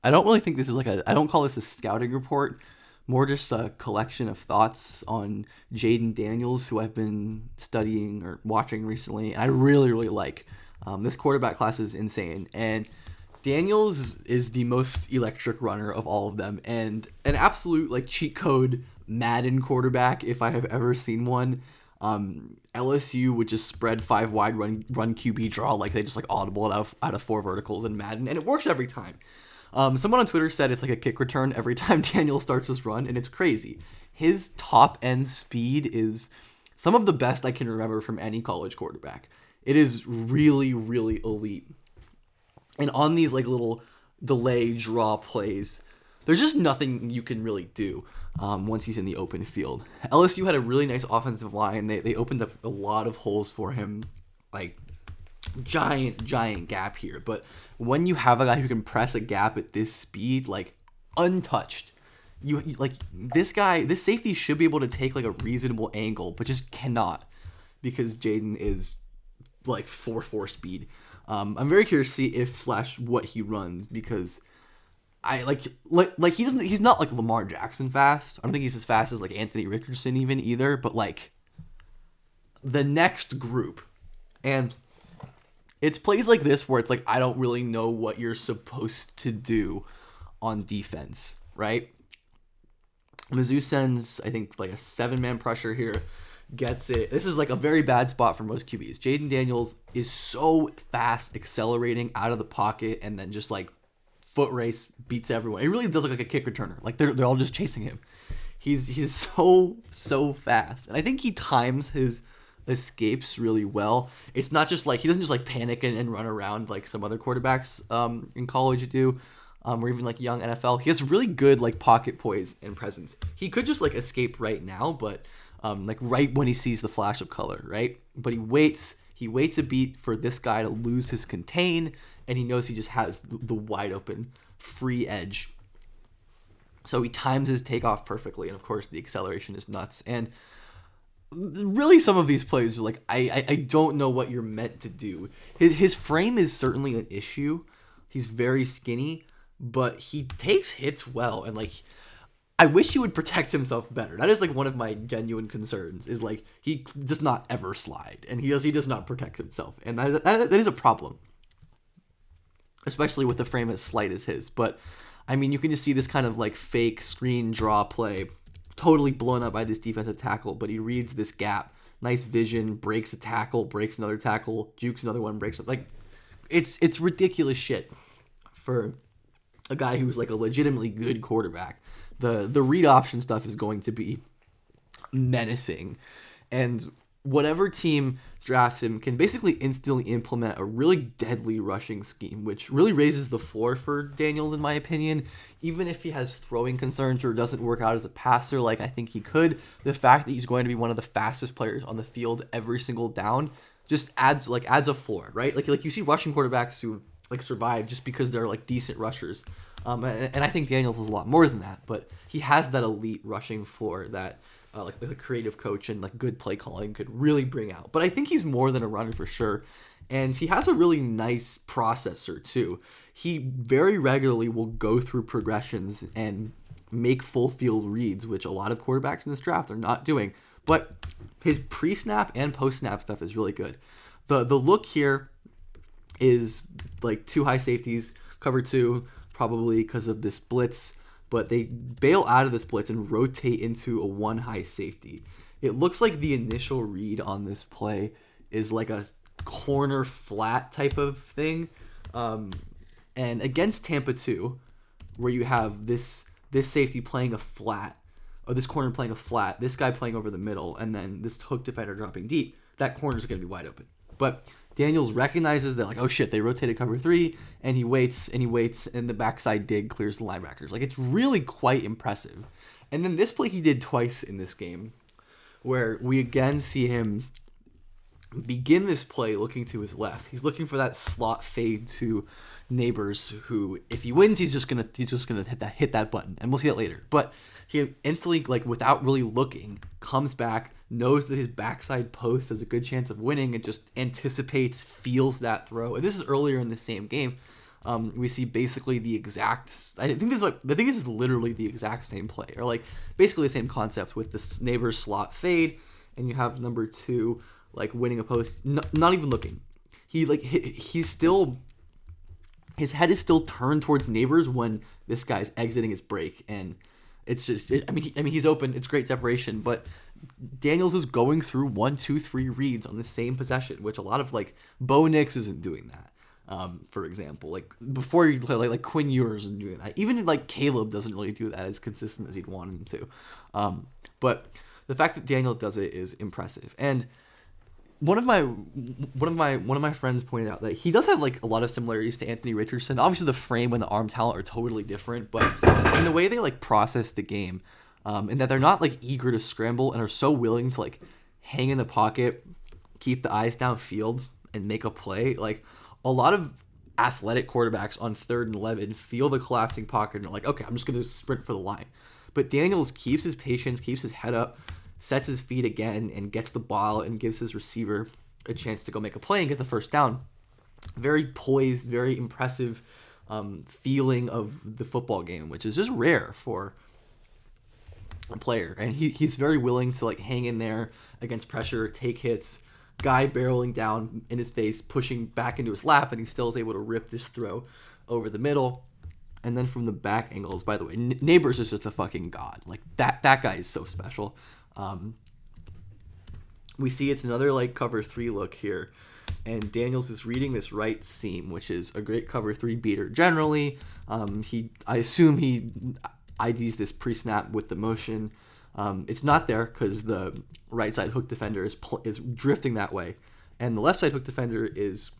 I don't really think this is I don't call this a scouting report, more just a collection of thoughts on Jayden Daniels, who I've been studying or watching recently. And I really, really like. This quarterback class is insane. And Daniels is the most electric runner of all of them, and an absolute like cheat code Madden quarterback if I have ever seen one. LSU would just spread five wide, run QB draw, like they just like audible out of four verticals in Madden, and it works every time. Someone on Twitter said it's like a kick return every time Daniel starts his run, and it's crazy. His top end speed is some of the best I can remember from any college quarterback. It is really, really elite. And on these like little delay draw plays, there's just nothing you can really do once he's in the open field. LSU had a really nice offensive line. They opened up a lot of holes for him, like giant gap here. But when you have a guy who can press a gap at this speed, like untouched, you like this safety should be able to take like a reasonable angle, but just cannot because Jayden is like 4.4 speed. I'm very curious to see if / what he runs because I like he's not like Lamar Jackson fast. I don't think he's as fast as like Anthony Richardson even either, but like the next group. And it's plays like this where it's like I don't really know what you're supposed to do on defense, right? Mizzou sends I think like a 7-man pressure here. Gets it. This is like a very bad spot for most QBs. Jayden Daniels is so fast, accelerating out of the pocket, and then just like foot race beats everyone. He really does look like a kick returner. Like they're all just chasing him. He's so fast, and I think he times his escapes really well. It's not just like he doesn't just like panic and run around like some other quarterbacks in college do. Or even like young NFL. He has really good like pocket poise and presence. He could just like escape right now, but like right when he sees the flash of color, right? But he waits a beat for this guy to lose his contain, and he knows he just has the wide open free edge. So he times his takeoff perfectly, and of course the acceleration is nuts. And really some of these plays are like, I don't know what you're meant to do. His frame is certainly an issue. He's very skinny, but he takes hits well, and like I wish he would protect himself better. That is like one of my genuine concerns. Is like he does not ever slide, and he does not protect himself, and that is a problem, especially with the frame as slight as his. But I mean, you can just see this kind of like fake screen draw play, totally blown up by this defensive tackle. But he reads this gap, nice vision, breaks a tackle, breaks another tackle, jukes another one, breaks it. Like it's ridiculous shit for a guy who's like a legitimately good quarterback. The read option stuff is going to be menacing. And whatever team drafts him can basically instantly implement a really deadly rushing scheme, which really raises the floor for Daniels, in my opinion. Even if he has throwing concerns or doesn't work out as a passer like I think he could, the fact that he's going to be one of the fastest players on the field every single down just adds a floor, right? Like you see rushing quarterbacks who like survive just because they're like decent rushers. And I think Daniels is a lot more than that, but he has that elite rushing floor that like a creative coach and like good play calling could really bring out. But I think he's more than a runner for sure, and he has a really nice processor too. He very regularly will go through progressions and make full field reads, which a lot of quarterbacks in this draft are not doing. But his pre-snap and post-snap stuff is really good. The look here is like two high safeties, cover two, probably because of this blitz, but they bail out of this blitz and rotate into a one high safety. It looks like the initial read on this play is like a corner flat type of thing. And against Tampa 2, where you have this safety playing a flat, or this corner playing a flat, this guy playing over the middle, and then this hook defender dropping deep, that corner is going to be wide open. But Daniels recognizes that, like, oh shit, they rotated cover 3, and he waits, and the backside dig clears the linebackers. Like, it's really quite impressive. And then this play he did twice in this game, where we again see him begin this play looking to his left. He's looking for that slot fade to Neighbors, who, if he wins, he's just gonna hit that button, and we'll see that later. But he instantly, like, without really looking, comes back, knows that his backside post has a good chance of winning, and just anticipates, feels that throw. And this is earlier in the same game. we see basically the exact. I think this is literally the exact same play, or like basically the same concept with this Neighbors slot fade, and you have number 2 like winning a post, not even looking. He's still, his head is still turned towards Neighbors when this guy's exiting his break, and it's just, he's open. It's great separation, but Daniels is going through 1, 2, 3 reads on the same possession, which a lot of like Bo Nix isn't doing that. For example, like before you play, like Quinn Ewers isn't doing that. Even like Caleb doesn't really do that as consistent as you'd want him to. But the fact that Daniel does it is impressive. And one of my friends pointed out that he does have like a lot of similarities to Anthony Richardson. Obviously, the frame and the arm talent are totally different, but in the way they like process the game, and that they're not like eager to scramble and are so willing to like hang in the pocket, keep the eyes downfield, and make a play. Like a lot of athletic quarterbacks on 3rd and 11 feel the collapsing pocket and are like, okay, I'm just going to sprint for the line. But Daniels keeps his patience, keeps his head up, sets his feet again, and gets the ball and gives his receiver a chance to go make a play and get the first down. Very poised, very impressive feeling of the football game, which is just rare for a player. And he's very willing to like hang in there against pressure, take hits, guy barreling down in his face, pushing back into his lap, and he still is able to rip this throw over the middle. And then from the back angles, by the way, Neighbors is just a fucking god. Like that guy is so special. We see it's another like cover 3 look here, and Daniels is reading this right seam, which is a great cover 3 beater generally. I assume he IDs this pre-snap with the motion. It's not there because the right side hook defender is drifting that way, and the left side hook defender is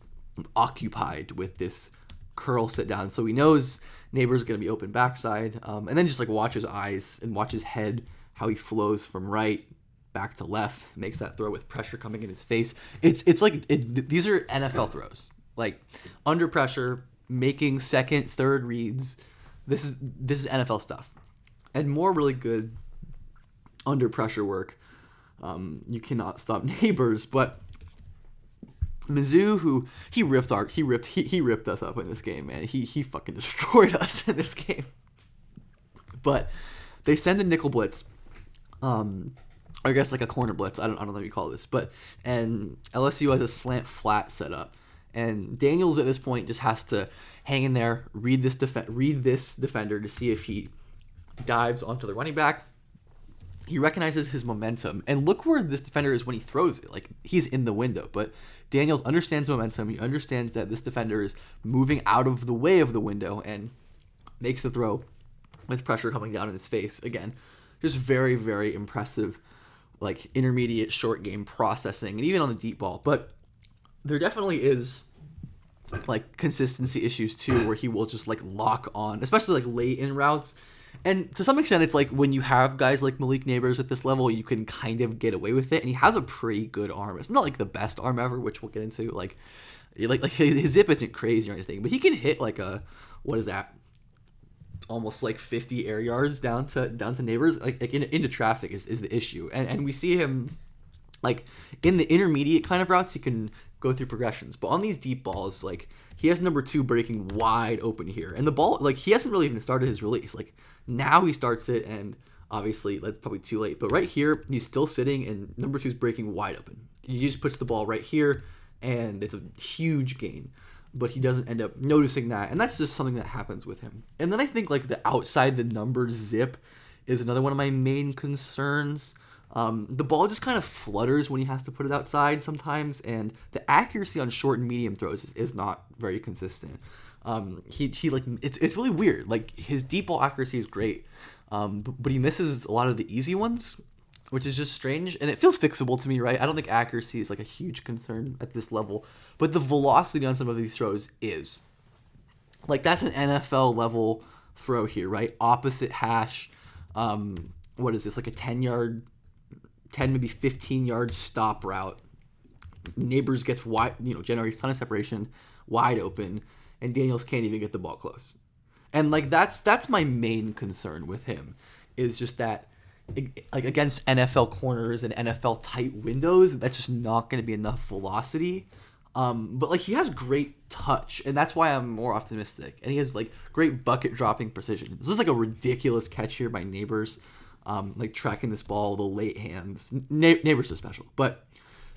occupied with this curl sit down. So he knows Neighbors going to be open backside, and then just like watch his eyes and watch his head, how he flows from right back to left, makes that throw with pressure coming in his face. It's like these are NFL throws, like under pressure, making 2nd, 3rd reads. This is NFL stuff, and more really good under pressure work. You cannot stop Neighbors, but Mizzou, who he ripped us up in this game, man. He fucking destroyed us in this game. But they send a nickel blitz, I guess like a corner blitz. I don't know what you call this, and LSU has a slant flat set up, and Daniels at this point just has to hang in there, read this defender to see if he dives onto the running back. He recognizes his momentum, and look where this defender is when he throws it. Like, he's in the window, but Daniels understands momentum. He understands that this defender is moving out of the way of the window and makes the throw with pressure coming down in his face. Again, just very, very impressive, like, intermediate short game processing, and even on the deep ball. But there definitely is, like, consistency issues, too, where he will just, like, lock on, especially, like, late in routes. And to some extent, it's like when you have guys like Malik Neighbors at this level, you can kind of get away with it. And he has a pretty good arm. It's not like the best arm ever, which we'll get into. Like his zip isn't crazy or anything, but he can hit like what is that? Almost like 50 air yards down to Neighbors. Like into traffic is the issue. And we see him like in the intermediate kind of routes, he can go through progressions. But on these deep balls, like he has number 2 breaking wide open here. And the ball, like he hasn't really even started his release. Like now he starts it, and obviously that's probably too late. But right here, he's still sitting, and number 2 is breaking wide open. He just puts the ball right here, and it's a huge gain. But he doesn't end up noticing that, and that's just something that happens with him. And then I think like the outside the numbers zip is another one of my main concerns. The ball just kind of flutters when he has to put it outside sometimes, and the accuracy on short and medium throws is not very consistent. He like it's really weird. Like his deep ball accuracy is great, but he misses a lot of the easy ones, which is just strange, and it feels fixable to me, right? I don't think accuracy is like a huge concern at this level, but the velocity on some of these throws is. Like that's an NFL level throw here, right? Opposite hash. What is this? Like a 10 maybe 15 yard stop route. Neighbors gets wide, generates a ton of separation, wide open, and Daniels can't even get the ball close. And like that's my main concern with him, is just that like against NFL corners and NFL tight windows, that's just not going to be enough velocity. But like he has great touch, and that's why I'm more optimistic. And he has like great bucket dropping precision. This is like a ridiculous catch here by Neighbors, like tracking this ball, the late hands. Neighbors is special, but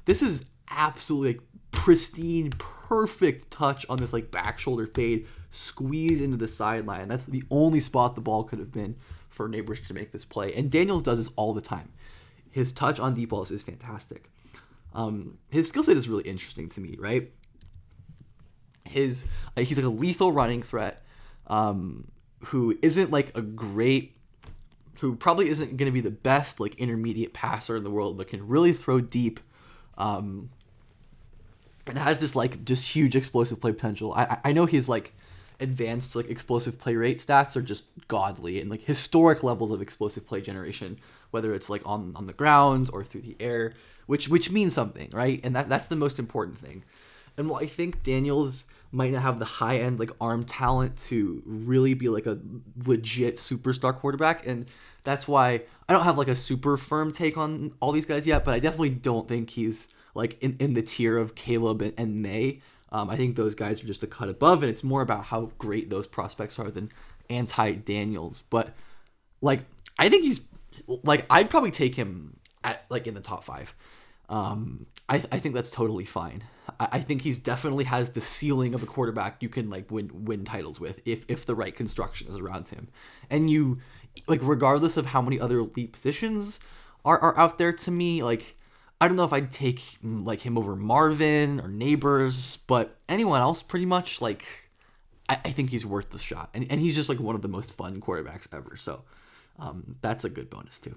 this is absolutely like pristine, perfect touch on this like back shoulder fade, squeeze into the sideline. That's the only spot the ball could have been for Neighbors to make this play. And Daniels does this all the time. His touch on deep balls is fantastic. His skill set is really interesting to me, right? He's like a lethal running threat, who isn't like who probably isn't going to be the best like intermediate passer in the world, but can really throw deep, and has this like just huge explosive play potential. I know his like advanced like explosive play rate stats are just godly, and like historic levels of explosive play generation, whether it's like on the ground or through the air, which means something, right? And that's the most important thing. And while I think Daniels might not have the high end like arm talent to really be like a legit superstar quarterback, and that's why I don't have like a super firm take on all these guys yet, but I definitely don't think he's like in the tier of Caleb and May. I think those guys are just a cut above, and it's more about how great those prospects are than anti-Daniels. But like, I think he's like, I'd probably take him at like in the top 5. I think that's totally fine. I think he's definitely has the ceiling of a quarterback you can like win titles with if the right construction is around him. And you like, regardless of how many other elite positions are out there, to me, like, I don't know if I'd take like him over Marvin or Neighbors, but anyone else pretty much, like, I think he's worth the shot. And he's just like one of the most fun quarterbacks ever. So that's a good bonus too.